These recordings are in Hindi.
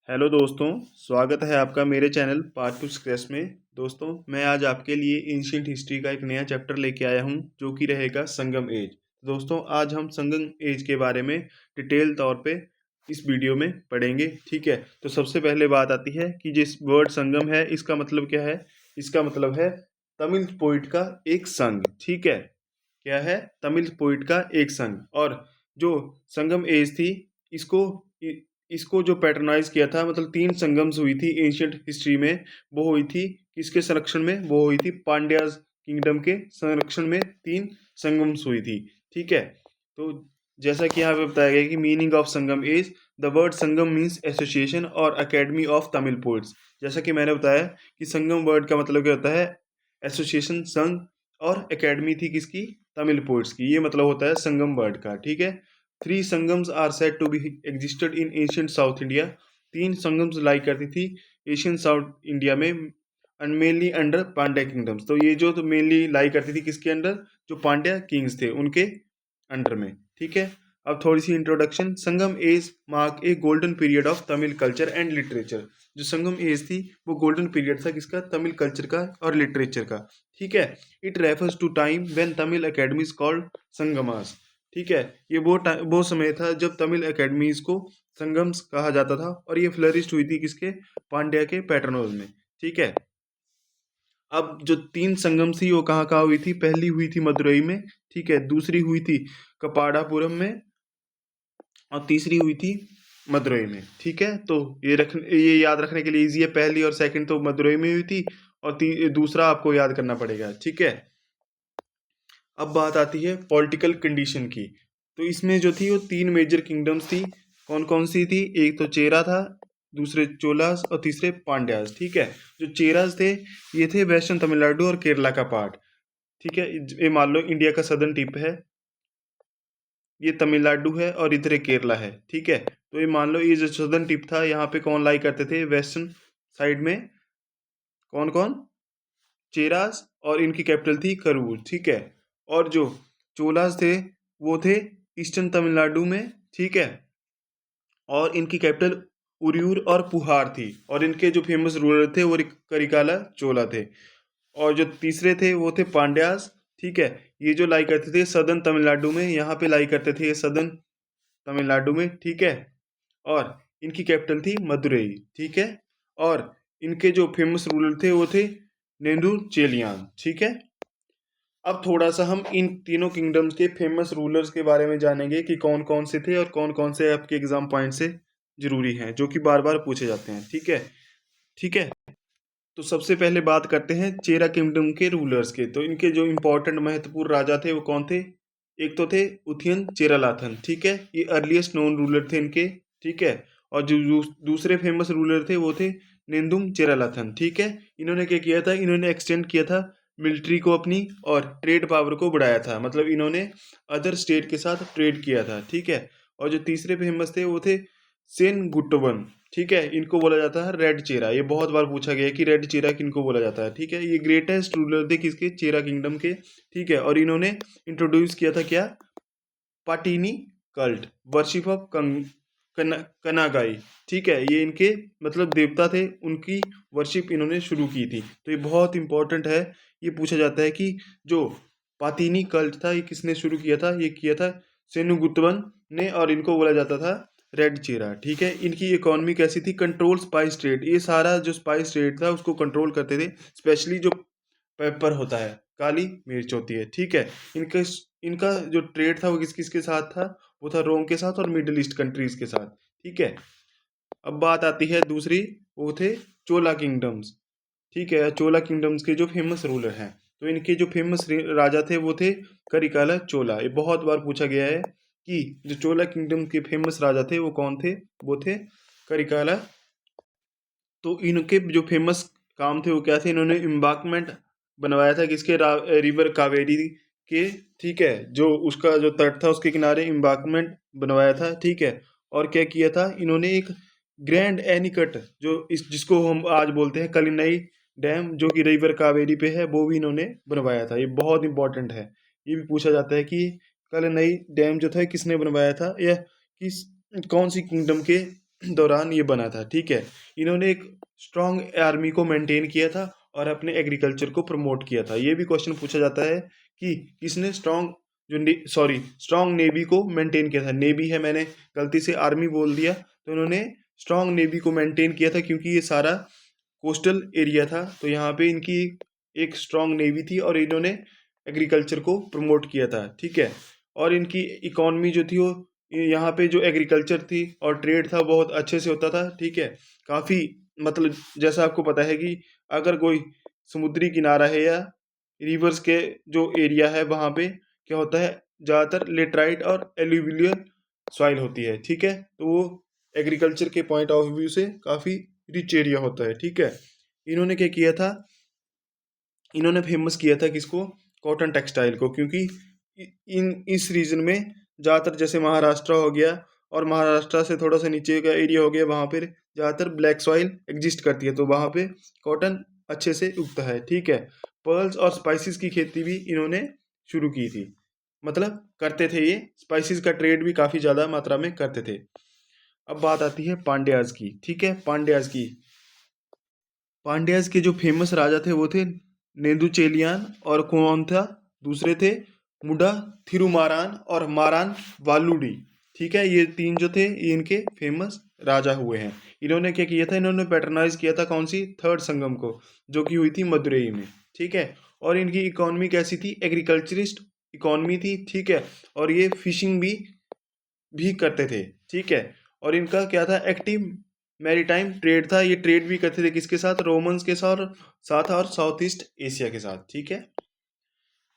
हेलो दोस्तों, स्वागत है आपका मेरे चैनल पार्ट टू स्क्रैच में। दोस्तों, मैं आज आपके लिए एंशिएंट हिस्ट्री का एक नया चैप्टर लेके आया हूं जो कि रहेगा संगम एज। दोस्तों, आज हम संगम एज के बारे में डिटेल तौर पे इस वीडियो में पढ़ेंगे। ठीक है, तो सबसे पहले बात आती है कि जिस वर्ड संगम है इसका मतलब क्या है। इसका मतलब है तमिल पोइट का एक संघ। ठीक है, क्या है? तमिल पोइट का एक संघ। और जो संगम एज थी इसको इसको जो पैटर्नाइज किया था, मतलब तीन संगम्स हुई थी एंशियंट हिस्ट्री में। वो हुई थी किसके संरक्षण में? वो हुई थी पांड्याज किंगडम के संरक्षण में तीन संगम्स हुई थी। ठीक है, तो जैसा कि यहाँ पे बताया गया कि meaning of Sangam is the word Sangam means association और अकेडमी ऑफ तमिल पोइट्स। जैसा कि मैंने बताया कि संगम वर्ड का मतलब क्या होता है? एसोसिएशन, संघ, और एकेडमी थी किसकी? तमिल पोइट्स की। ये मतलब होता है संगम वर्ड का। ठीक है, three Sangams are said to be existed in ancient South India. तीन संगम्स लाई करती थी एशियन साउथ इंडिया में, and mainly under Pandya kingdoms. तो ये जो तो मेनली लाई करती थी किसके अंडर? जो पांड्या किंग्स थे उनके अंडर में। ठीक है, अब थोड़ी सी introduction. Sangam age mark a golden period of Tamil culture and literature. जो संगम एज थी वो गोल्डन पीरियड था किसका? तमिल कल्चर का और लिटरेचर का। ठीक है, it refers to time when Tamil academies called Sangams. ठीक है, ये वो समय था जब तमिल अकेडमीज को संगम्स कहा जाता था, और ये फ्लरिश हुई थी किसके? पांड्या के पैटर्नोज में। ठीक है, अब जो तीन संगम थी वो कहाँ कहाँ हुई थी? पहली हुई थी मदुरई में। ठीक है, दूसरी हुई थी कपाड़ापुरम में, और तीसरी हुई थी मदुरई में। ठीक है, तो ये याद रखने के लिए इजी है। पहली और सेकंड तो मदुरई में हुई थी, और दूसरा आपको याद करना पड़ेगा। ठीक है, अब बात आती है पॉलिटिकल कंडीशन की। तो इसमें जो थी वो तीन मेजर किंगडम्स थी। कौन कौन सी थी? एक तो चेरा था, दूसरे चोलास, और तीसरे पांड्यास। ठीक है, जो चेरास थे ये थे वेस्टर्न तमिलनाडु और केरला का पार्ट। ठीक है, ये मान लो इंडिया का सदर्न टिप है, ये तमिलनाडु है और इधर केरला है। ठीक है, तो ये मान लो ये जो सदर्न टिप था यहाँ पे कौन लाई करते थे? वेस्टर्न साइड में कौन कौन? चेरास, और इनकी कैपिटल थी करूर। ठीक है, और जो चोलास थे वो थे ईस्टर्न तमिलनाडु में। ठीक है, और इनकी कैपिटल उरियूर और पुहार थी, और इनके जो फेमस रूलर थे वो करिकाला चोला थे। और जो तीसरे थे वो थे पांड्यास। ठीक है, ये जो लाई करते थे सदर्न तमिलनाडु में, यहाँ पे लाई करते थे ये सदर्न तमिलनाडु में। ठीक है, और इनकी कैपिटल थी मदुरई। ठीक है, और इनके जो फेमस रूलर थे वो थे नेंदू चेलियान। ठीक है, अब थोड़ा सा हम इन तीनों किंगडम्स के फेमस रूलर्स के बारे में जानेंगे कि कौन कौन से थे और कौन कौन से आपके एग्जाम पॉइंट से जरूरी हैं, जो कि बार बार पूछे जाते हैं। ठीक है, ठीक है, तो सबसे पहले बात करते हैं चेरा किंगडम के रूलर्स के। तो इनके जो इंपॉर्टेंट महत्वपूर्ण राजा थे वो कौन थे? एक तो थे उथियन चेरालाथन। ठीक है, ये अर्लीस्ट नोन रूलर थे इनके। ठीक है, और जो दूसरे फेमस रूलर थे वो थे नेंदुम चेरालाथन। ठीक है, इन्होंने क्या किया था? इन्होंने एक्सटेंड किया था मिलिट्री को अपनी, और ट्रेड पावर को बढ़ाया था। मतलब इन्होंने अदर स्टेट के साथ ट्रेड किया था। ठीक है, और जो तीसरे फेमस थे वो थे सेन गुट्टवन। ठीक है, इनको बोला जाता है रेड चेरा। ये बहुत बार पूछा गया है कि रेड चेरा किनको बोला जाता है। ठीक है, ये ग्रेटेस्ट रूलर थे किसके? चेरा किंगडम के। ठीक है, और इन्होंने इंट्रोड्यूस किया था क्या? पाटिनी कल्ट, वर्शिप ऑफ कनागाई। ठीक है, ये इनके मतलब देवता थे, उनकी वर्शिप इन्होंने शुरू की थी। तो ये बहुत इंपॉर्टेंट है। ये पूछा जाता है कि जो पातिनी कल्ट था ये किसने शुरू किया था? ये किया था सेनुगुत्तवन ने, और इनको बोला जाता था रेड चेरा। ठीक है, इनकी इकोनॉमी कैसी थी? Control spice trade. ये सारा जो स्पाइस ट्रेड था उसको कंट्रोल करते थे, स्पेशली जो पेपर होता है, काली मिर्च होती है। ठीक है, इनका इनका जो ट्रेड था वो किस किस के साथ था? वो था रोम के साथ और मिडिल ईस्ट कंट्रीज के साथ। ठीक है, अब बात आती है दूसरी, वो थे चोला किंगडम्स। ठीक है, चोला किंगडम्स के जो फेमस रूलर हैं, तो इनके जो फेमस राजा थे वो थे करिकाला चोला। ये बहुत बार पूछा गया है कि जो चोला किंगडम के फेमस राजा थे वो कौन थे? वो थे करिकाला। तो इनके जो फेमस काम थे वो क्या थे? इन्होंने इम्बार्कमेंट बनवाया था किसके? रिवर कावेरी के। ठीक है, जो उसका जो तट था उसके किनारे इम्बार्कमेंट बनवाया था। ठीक है, और क्या किया था इन्होंने? एक ग्रैंड एनिकट, जो इस जिसको हम आज बोलते हैं कलिनई डैम, जो कि रिवर कावेरी पे है, वो भी इन्होंने बनवाया था। ये बहुत इंपॉर्टेंट है। ये भी पूछा जाता है कि कलिनई डैम जो था किसने बनवाया था, या किस कौन सी किंगडम के दौरान ये बना था। ठीक है, इन्होंने एक स्ट्रॉन्ग आर्मी को मेंटेन किया था और अपने एग्रीकल्चर को प्रमोट किया था। ये भी क्वेश्चन पूछा जाता है कि किसने स्ट्रॉन्ग नेवी को मेंटेन किया था। नेवी है, मैंने गलती से आर्मी बोल दिया, तो इन्होंने स्ट्रॉन्ग नेवी को मेंटेन किया था क्योंकि ये सारा कोस्टल एरिया था, तो यहाँ पे इनकी एक स्ट्रॉन्ग नेवी थी और इन्होंने एग्रीकल्चर को प्रमोट किया था। ठीक है, और इनकी इकॉनमी जो थी वो यहाँ पे जो एग्रीकल्चर थी और ट्रेड था बहुत अच्छे से होता था। ठीक है, काफ़ी मतलब जैसा आपको पता है कि अगर कोई समुद्री किनारा है या रिवर्स के जो एरिया है वहाँ पे क्या होता है, ज़्यादातर लेटराइट और एल्यूवियल सॉइल होती है। ठीक है, तो वो एग्रीकल्चर के पॉइंट ऑफ व्यू से काफ़ी रिच एरिया होता है। ठीक है, इन्होंने क्या किया था, इन्होंने फेमस किया था किसको, कॉटन टेक्सटाइल को, क्योंकि इस रीजन में ज़्यादातर जैसे महाराष्ट्र हो गया और महाराष्ट्र से थोड़ा सा नीचे का एरिया हो गया, वहाँ पर ज़्यादातर ब्लैक सॉइल एग्जिस्ट करती है, तो वहाँ पे कॉटन अच्छे से उगता है। ठीक है, पर्ल्स और स्पाइसेस की खेती भी इन्होंने शुरू की थी, मतलब करते थे, ये स्पाइसेस का ट्रेड भी काफ़ी ज़्यादा मात्रा में करते थे। अब बात आती है पांड्याज की। ठीक है, पांड्याज के जो फेमस राजा थे वो थे नेदुचेलियान, और कौन था, दूसरे थे मुडा थिरुमारान और मारान वालुडी। ठीक है, ये तीन जो थे ये इनके फेमस राजा हुए हैं। इन्होंने क्या किया था, इन्होंने पैटर्नाइज किया था कौन सी, थर्ड संगम को, जो कि हुई थी मदुरई में। ठीक है, और इनकी इकोनॉमी कैसी थी, एग्रीकल्चरिस्ट इकोनॉमी थी। ठीक है, और ये फिशिंग भी करते थे। ठीक है, और इनका क्या था, एक्टिव मैरीटाइम ट्रेड था। ये ट्रेड भी करते थे किसके साथ, रोमन्स के साथ और साउथ ईस्ट एशिया के साथ। ठीक है,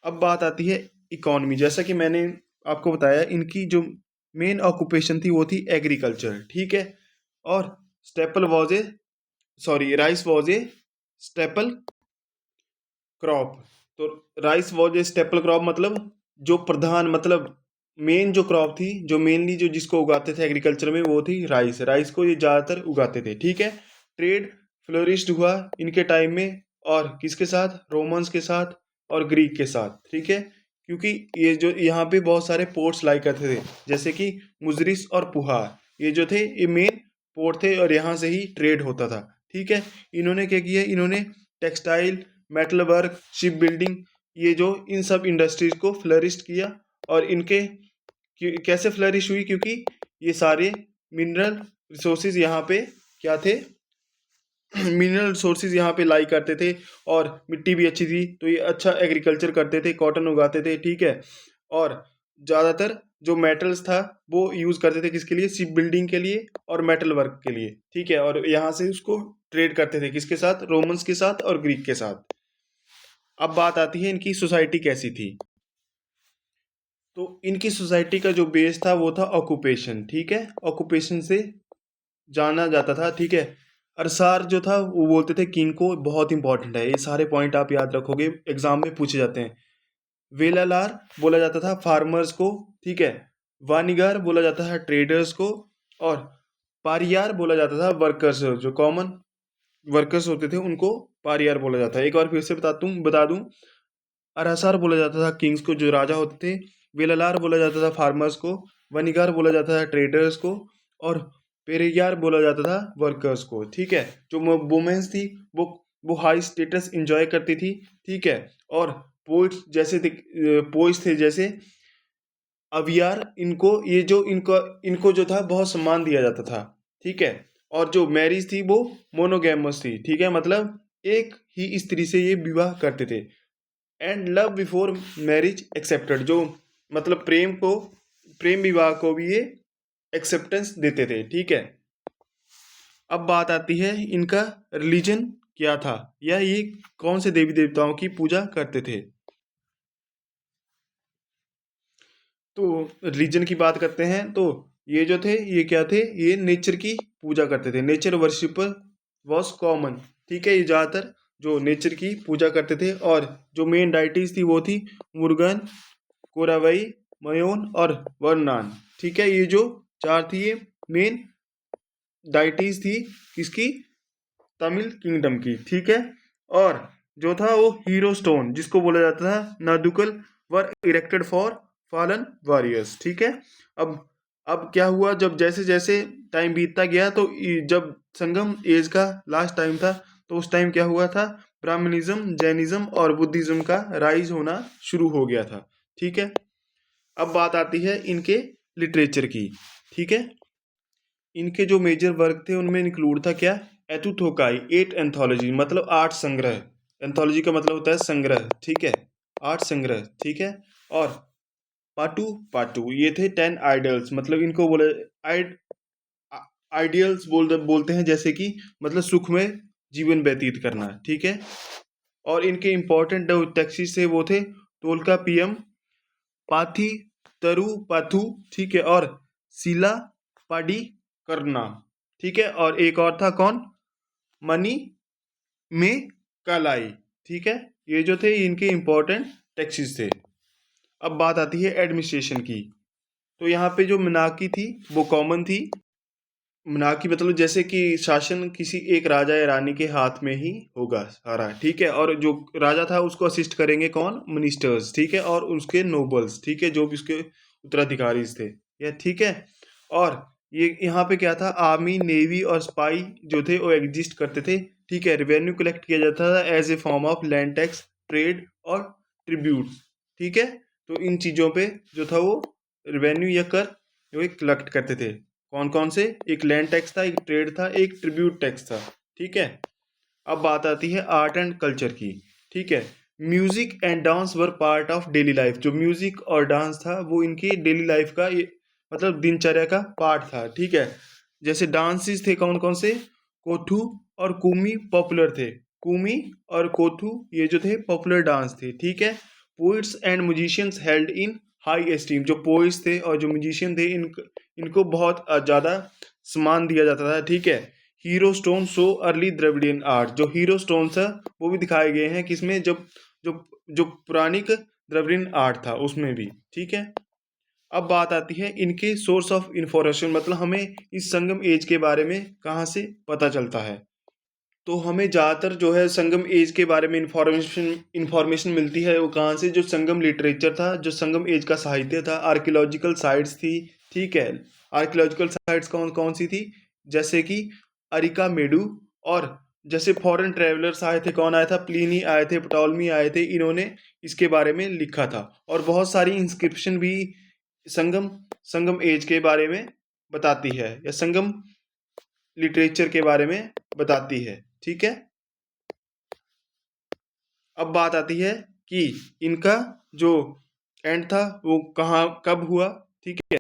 अब बात आती है इकोनॉमी। जैसा कि मैंने आपको बताया, इनकी जो मेन ऑक्यूपेशन थी वो थी एग्रीकल्चर। ठीक है, और staple was a rice was a staple crop. तो rice was a staple crop मतलब जो प्रधान, मतलब मेन जो क्रॉप थी, जो मेनली जो जिसको उगाते थे एग्रीकल्चर में, वो थी राइस। राइस को ये ज़्यादातर उगाते थे। ठीक है, ट्रेड फ्लोरिश्ड हुआ इनके टाइम में, और किसके साथ, रोमन्स के साथ और ग्रीक के साथ। ठीक है, क्योंकि ये जो यहाँ पे बहुत सारे पोर्ट्स लाई करते थे, जैसे कि मुजरिस और पुहार, ये जो थे ये मेन पोर्ट थे और यहाँ से ही ट्रेड होता था। ठीक है, इन्होंने क्या किया, इन्होंने textile, metal work, ship building, ये जो इन सब इंडस्ट्रीज को फ्लरिश किया। और इनके कैसे फ्लरिश हुई, क्योंकि ये सारे मिनरल रिसोर्सेज यहाँ पे क्या थे, मिनरल रिसोर्सेज यहाँ पे लाई करते थे, और मिट्टी भी अच्छी थी, तो ये अच्छा एग्रीकल्चर करते थे, कॉटन उगाते थे। ठीक है, और ज़्यादातर जो मेटल्स था वो यूज़ करते थे किसके लिए, शिप बिल्डिंग के लिए और मेटल वर्क के लिए। ठीक है, और यहाँ से उसको ट्रेड करते थे किसके साथ, रोमन्स के साथ और ग्रीक के साथ। अब बात आती है इनकी सोसाइटी कैसी थी। तो इनकी सोसाइटी का जो बेस था वो था ऑक्यूपेशन। ठीक है, ऑक्यूपेशन से जाना जाता था। ठीक है, अरसार जो था वो बोलते थे किंग को, बहुत इंपॉर्टेंट है, ये सारे पॉइंट आप याद रखोगे, एग्जाम में पूछे जाते हैं। वेलालार बोला जाता था फार्मर्स को। ठीक है, वानिगार बोला जाता है ट्रेडर्स को, और पारियार बोला जाता था वर्कर्स, जो कॉमन वर्कर्स होते थे उनको पारियार बोला जाता है। एक बार फिर से बता दूं, अरासार बोला जाता था किंग्स को, जो राजा होते थे। वेलालार बोला जाता था फार्मर्स को। वनिगार बोला जाता था ट्रेडर्स को। और पेरियार बोला जाता था वर्कर्स को। ठीक है, जो वुमेन्स थी वो हाई स्टेटस इंजॉय करती थी। ठीक है, और पोइट्स थे जैसे अवियार, इनको ये जो इनको जो था बहुत सम्मान दिया जाता था। ठीक है, और जो मैरिज थी वो मोनोगैमस थी। ठीक है, मतलब एक ही स्त्री से ये विवाह करते थे। And love before marriage accepted, जो मतलब प्रेम विवाह को भी ये एक्सेप्टेंस देते थे। ठीक है, अब बात आती है इनका रिलीजन क्या था, या ये कौन से देवी देवताओं की पूजा करते थे। तो रिलीजन की बात करते हैं, तो ये जो थे ये क्या थे, ये नेचर की पूजा करते थे। Nature worship was common. ठीक है, ये ज़्यादातर जो नेचर की पूजा करते थे, और जो मेन डाइटीज थी वो थी मुर्गन, कोरावई, मयोन और वर्नान। ठीक है, ये जो चार थी ये मेन डाइटीज थी किसकी, तमिल किंगडम की। ठीक है, और जो था वो हीरो स्टोन, जिसको बोला जाता था नादुकल, वर इरेक्टेड फॉर फॉलन वॉरियर्स। ठीक है, अब अब क्या हुआ, जब जैसे जैसे टाइम बीतता गया तो जब संगम एज का लास्ट टाइम था तो उस टाइम क्या हुआ था, ब्राह्मणिज्म, जैनिज्म और बुद्धिज्म का राइज होना शुरू हो गया था। ठीक है, अब बात आती है इनके लिटरेचर की। ठीक है, इनके जो मेजर वर्क थे उनमें इंक्लूड था क्या, एतुथोकाई, 8 एंथोलॉजी, मतलब 8 संग्रह। एंथोलॉजी का मतलब होता है संग्रह। ठीक है, 8 संग्रह। ठीक है, और पाटू पाटू ये थे 10 आइडल्स, मतलब इनको बोले आइड आइडियल्स बोलते हैं, जैसे कि मतलब सुख में जीवन व्यतीत करना। ठीक है, और इनके इंपॉर्टेंट जो टेक्सिस थे वो थे टोलका पीएम, पाथी तरु पाथु, ठीक है, और सीला पाडी करना। ठीक है, और एक और था कौन, मनी में कालाई। ठीक है, ये जो थे इनके इंपॉर्टेंट टेक्सिस थे। अब बात आती है एडमिनिस्ट्रेशन की। तो यहाँ पे जो मनाकी थी वो कॉमन थी। मनाकी मतलब जैसे कि शासन किसी एक राजा या रानी के हाथ में ही होगा सारा। ठीक है, और जो राजा था उसको असिस्ट करेंगे कौन, मिनिस्टर्स। ठीक है, और उसके नोबल्स। ठीक है, जो भी उसके उत्तराधिकारी थे ये। ठीक है, और ये यहाँ पे क्या था, आर्मी, नेवी और स्पाई जो थे वो एग्जिस्ट करते थे। ठीक है, रेवेन्यू कलेक्ट किया जाता था as a form of land tax, trade और ट्रिब्यूट। ठीक है, तो इन चीज़ों पे जो था वो रेवेन्यू या कर जो कलेक्ट करते थे। कौन कौन से, एक लैंड टैक्स था, एक ट्रेड था, एक ट्रिब्यूट टैक्स था। ठीक है, अब बात आती है आर्ट एंड कल्चर की। ठीक है, music and dance were part of daily life. जो म्यूजिक और डांस था वो इनकी डेली लाइफ का मतलब दिनचर्या का पार्ट था। ठीक है, जैसे डांसेस थे कौन कौन से, कोथू और कुमी पॉपुलर थे। कुमी और कोथू ये जो थे पॉपुलर डांस थे। ठीक है, poets and musicians held in high esteem. जो पोइट्स थे और जो म्यूजिशियन थे इनको बहुत ज़्यादा सम्मान दिया जाता था। ठीक है, hero stone show early Dravidian art. जो हीरो स्टोन्स है वो भी दिखाए गए हैं किसमें, जब जो जो पुरानिक द्रविडियन आर्ट था उसमें भी। ठीक है, अब बात आती है इनके सोर्स ऑफ इंफॉर्मेशन, मतलब हमें इस संगम एज के बारे में कहाँ से पता चलता है। तो हमें ज़्यादातर जो है संगम एज के बारे में इंफॉर्मेशन मिलती है वो कहाँ से, जो संगम लिटरेचर था, जो संगम एज का साहित्य था, आर्कियोलॉजिकल साइट्स थी। ठीक है, आर्कियोलॉजिकल साइट्स कौन कौन सी थी, जैसे कि अरिका मेडू, और जैसे फॉरेन ट्रेवलर्स आए थे, कौन आया था, प्लीनी आए थे, पटोलमी आए थे, इन्होंने इसके बारे में लिखा था। और बहुत सारी इंस्क्रिप्शन भी संगम संगम एज के बारे में बताती है, या संगम लिटरेचर के बारे में बताती है। ठीक है, अब बात आती है कि इनका जो एंड था वो कहाँ कब हुआ। ठीक है,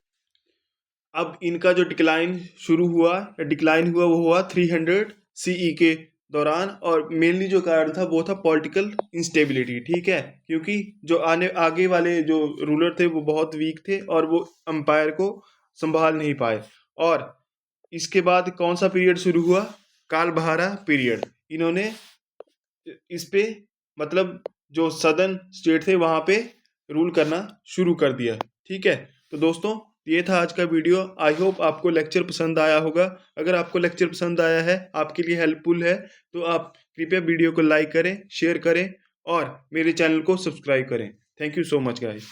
अब इनका जो डिक्लाइन शुरू हुआ या डिक्लाइन हुआ वो हुआ 300 सीई के दौरान, और मेनली जो कारण था वो था पॉलिटिकल इंस्टेबिलिटी। ठीक है, क्योंकि जो आगे वाले जो रूलर थे वो बहुत वीक थे और वो एम्पायर को संभाल नहीं पाए। और इसके बाद कौन सा पीरियड शुरू हुआ, कालबहारा पीरियड। इन्होंने इस पे मतलब जो सदर्न स्टेट थे वहाँ पे रूल करना शुरू कर दिया। ठीक है, तो दोस्तों ये था आज का वीडियो। आई होप आपको लेक्चर पसंद आया होगा। अगर आपको लेक्चर पसंद आया है, आपके लिए हेल्पफुल है, तो आप कृपया वीडियो को लाइक करें, शेयर करें और मेरे चैनल को सब्सक्राइब करें। Thank you so much guys.